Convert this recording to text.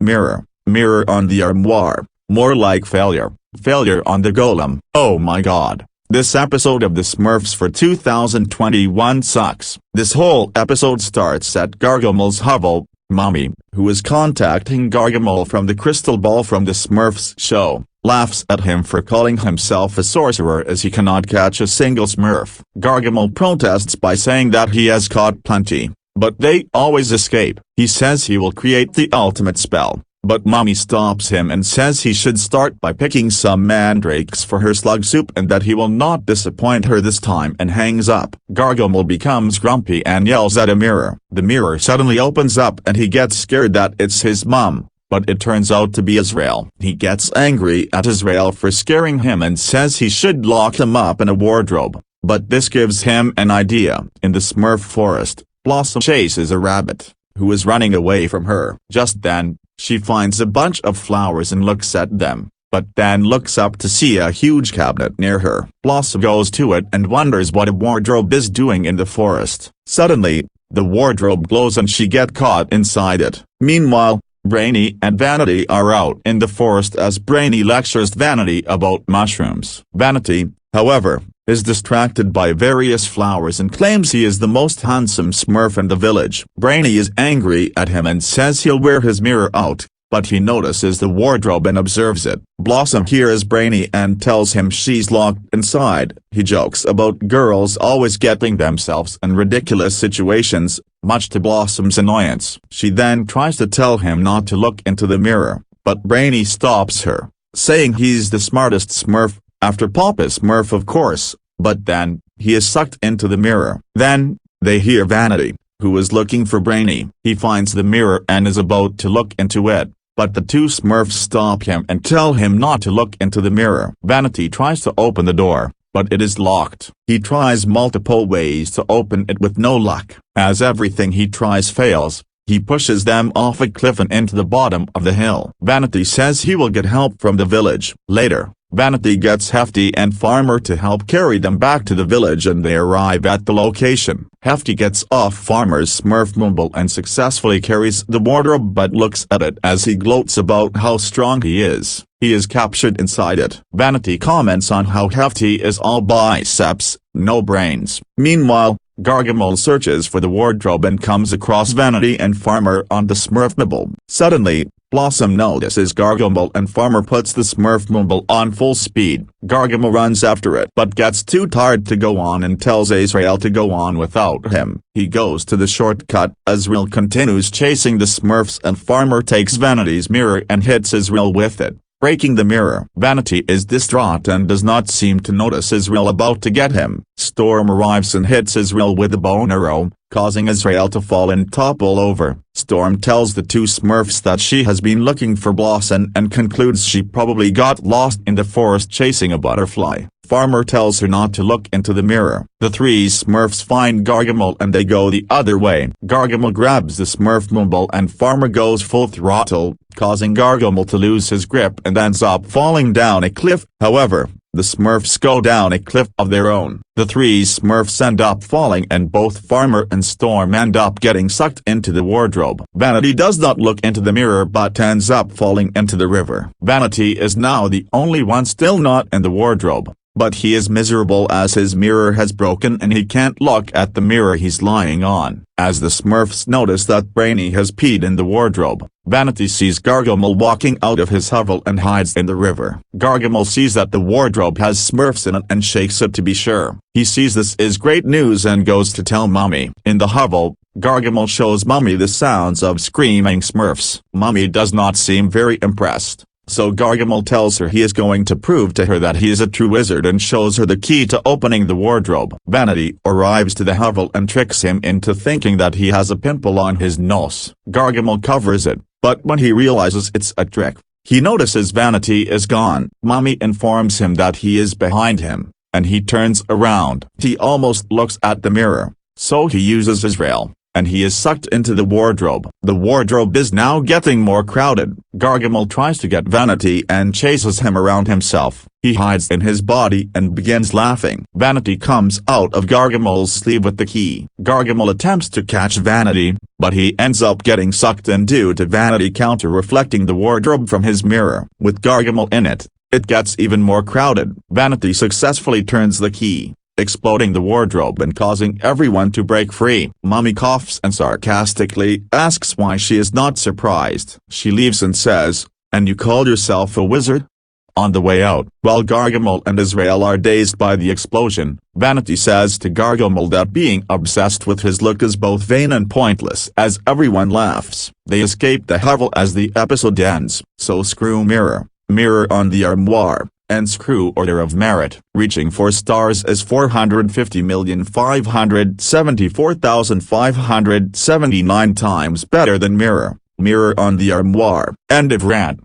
Mirror, mirror on the armoire, more like failure, failure on the golem. Oh my god. This episode of the Smurfs for 2021 sucks. This whole episode starts at Gargamel's hovel. Mommy, who is contacting Gargamel from the crystal ball from the Smurfs show, laughs at him for calling himself a sorcerer as he cannot catch a single Smurf. Gargamel protests by saying that he has caught plenty, but they always escape. He says he will create the ultimate spell, but Mommy stops him and says he should start by picking some mandrakes for her slug soup and that he will not disappoint her this time and hangs up. Gargamel becomes grumpy and yells at a mirror. The mirror suddenly opens up and he gets scared that it's his mom, but it turns out to be Israel. He gets angry at Israel for scaring him and says he should lock him up in a wardrobe, but this gives him an idea. In the Smurf forest, Blossom chases a rabbit, who is running away from her. Just then, she finds a bunch of flowers and looks at them, but then looks up to see a huge cabinet near her. Blossom goes to it and wonders what a wardrobe is doing in the forest. Suddenly, the wardrobe glows and she gets caught inside it. Meanwhile, Brainy and Vanity are out in the forest as Brainy lectures Vanity about mushrooms. Vanity, however, is distracted by various flowers and claims he is the most handsome Smurf in the village. Brainy is angry at him and says he'll wear his mirror out, but he notices the wardrobe and observes it. Blossom hears Brainy and tells him she's locked inside. He jokes about girls always getting themselves in ridiculous situations, much to Blossom's annoyance. She then tries to tell him not to look into the mirror, but Brainy stops her, saying he's the smartest Smurf, after Papa Smurf of course, but then, he is sucked into the mirror. Then, they hear Vanity, who is looking for Brainy. He finds the mirror and is about to look into it, but the two Smurfs stop him and tell him not to look into the mirror. Vanity tries to open the door, but it is locked. He tries multiple ways to open it with no luck. As everything he tries fails, he pushes them off a cliff and into the bottom of the hill. Vanity says he will get help from the village. Later, Vanity gets Hefty and Farmer to help carry them back to the village and they arrive at the location. Hefty gets off Farmer's Smurf mumble and successfully carries the wardrobe but looks at it as he gloats about how strong he is. He is captured inside it. Vanity comments on how Hefty is all biceps, no brains. Meanwhile, Gargamel searches for the wardrobe and comes across Vanity and Farmer on the Smurf mumble. Suddenly, Blossom notices Gargamel and Farmer puts the Smurf mumble on full speed. Gargamel runs after it but gets too tired to go on and tells Azrael to go on without him. He goes to the shortcut. Azrael continues chasing the Smurfs and Farmer takes Vanity's mirror and hits Azrael with it, breaking the mirror. Vanity is distraught and does not seem to notice Azrael about to get him. Storm arrives and hits Azrael with a bone arrow, causing Azrael to fall and topple over. Storm tells the two Smurfs that she has been looking for Blossom and concludes she probably got lost in the forest chasing a butterfly. Farmer tells her not to look into the mirror. The three Smurfs find Gargamel and they go the other way. Gargamel grabs the Smurf mumble and Farmer goes full throttle, causing Gargamel to lose his grip and ends up falling down a cliff. However, the Smurfs go down a cliff of their own. The three Smurfs end up falling and both Farmer and Storm end up getting sucked into the wardrobe. Vanity does not look into the mirror but ends up falling into the river. Vanity is now the only one still not in the wardrobe, but he is miserable as his mirror has broken and he can't look at the mirror he's lying on. As the Smurfs notice that Brainy has peed in the wardrobe, Vanity sees Gargamel walking out of his hovel and hides in the river. Gargamel sees that the wardrobe has Smurfs in it and shakes it to be sure. He sees this is great news and goes to tell Mommy. In the hovel, Gargamel shows Mommy the sounds of screaming Smurfs. Mommy does not seem very impressed, so Gargamel tells her he is going to prove to her that he is a true wizard and shows her the key to opening the wardrobe. Vanity arrives to the hovel and tricks him into thinking that he has a pimple on his nose. Gargamel covers it, but when he realizes it's a trick, he notices Vanity is gone. Mommy informs him that he is behind him, and he turns around. He almost looks at the mirror, so he uses Azrael, and he is sucked into the wardrobe. The wardrobe is now getting more crowded. Gargamel tries to get Vanity and chases him around himself. He hides in his body and begins laughing. Vanity comes out of Gargamel's sleeve with the key. Gargamel attempts to catch Vanity, but he ends up getting sucked in due to Vanity counter-reflecting the wardrobe from his mirror. With Gargamel in it, it gets even more crowded. Vanity successfully turns the key, exploding the wardrobe and causing everyone to break free. Mommy coughs and sarcastically asks why she is not surprised. She leaves and says, "And you call yourself a wizard?" On the way out, while Gargamel and Israel are dazed by the explosion, Vanity says to Gargamel that being obsessed with his look is both vain and pointless. As everyone laughs, they escape the hovel as the episode ends. So screw Mirror, Mirror on the Armoire, and screw Order of Merit. Reaching 4 stars as 450,574,579 times better than Mirror, Mirror on the Armoire. End of rant.